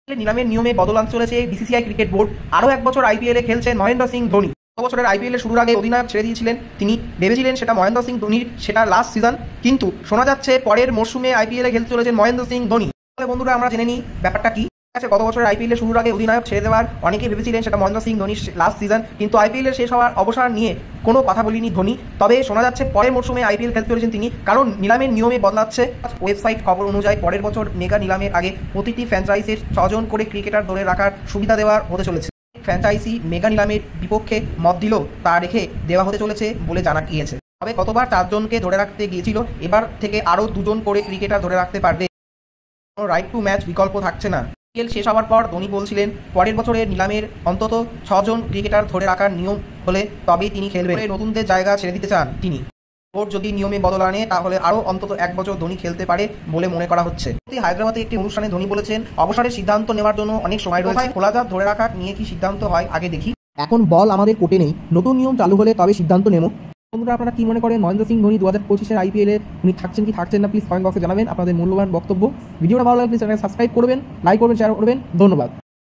নিলামের নিয়মে বদল আনতে চলেছে বিসিসিআই ক্রিকেট বোর্ড। আরও এক বছর আইপিএলে খেলছেন মহেন্দ্র সিং ধোনি। বছরের আইপিএলের শুরুর আগে অধিনায়ক ছেড়ে দিয়েছিলেন তিনি, ভেবেছিলেন সেটা মহেন্দ্র সিং ধোনির সেটা লাস্ট সিজন, কিন্তু শোনা যাচ্ছে পরের মরশুমে আইপিএলে খেলতে চলেছেন মহেন্দ্র সিং ধোনি। তাহলে বন্ধুরা আমরা জেনে নিই ব্যাপারটা কি আছে। গত বছরের আইপিএলের শুরুর আগে অধিনায়ক ছেড়ে দেওয়ার অনেকেই ভেবেছিলেন সেটা মহেন্দ্র সিং ধোনির লাস্ট সিজন, কিন্তু আইপিএলের শেষ হওয়ার অবসর নিয়ে কোনো কথা বলিনি ধোনি। তবে শোনা যাচ্ছে পরের মরশুমে আইপিএল খেলতে চলেছেন তিনি, কারণ নিলামের নিয়মে বদলাচ্ছে। ওয়েবসাইট খবর অনুযায়ী পরের বছর মেগা নিলামের আগে প্রতিটি ফ্র্যাঞ্চাইজির 6 জন করে ক্রিকেটার ধরে রাখার সুবিধা দেওয়ার হতে চলেছে। ফ্র্যাঞ্চাইজি মেগা নিলামের বিপক্ষে মত দিলেও তা রেখে দেওয়া হতে চলেছে বলে জানা গিয়েছে। তবে গতবার 4 জনকে ধরে রাখতে গিয়েছিল, এবার থেকে আরও 2 জন করে ক্রিকেটার ধরে রাখতে পারবে। কোনো রাইট টু ম্যাচ বিকল্প থাকছে না। আইপিএল শেষ হওয়ার পর ধোনি বলছিলেন পরের বছরের নিলামের অন্তত 6 জন ক্রিকেটার ধরে রাখার নিয়ম হলে তবেই তিনি খেলবেন। নতুনদের জায়গা ছেড়ে দিতে চান তিনি। বোর্ড যদি নিয়মে বদল আনে তাহলে আরও অন্তত 1 বছর ধোনি খেলতে পারে বলে মনে করা হচ্ছে। হায়দ্রাবাদে একটি অনুষ্ঠানে ধোনি বলেছেন অবসরের সিদ্ধান্ত নেওয়ার জন্য অনেক সময় রয়েছে। খোলা জাত ধরে রাখার নিয়ে কি সিদ্ধান্ত হয় আগে দেখি। এখন বল আমাদের কোর্টে নেই, নতুন নিয়ম চালু হলে তবে সিদ্ধান্ত নেব। বন্ধুরা আপনারা কি মনে করেন মহেন্দ্র সিং ধোনি 2025-এর আইপিএলে উনি থাকছেন কি থাকছেন না, প্লিজ কমেন্ট বক্সে জানাবেন আপনাদের মূল্যবান বক্তব্য। ভিডিওটা ভালো লাগলে প্লিজ চ্যানেল সাবস্ক্রাইব করবেন, লাইক করবেন, শেয়ার করবেন। ধন্যবাদ।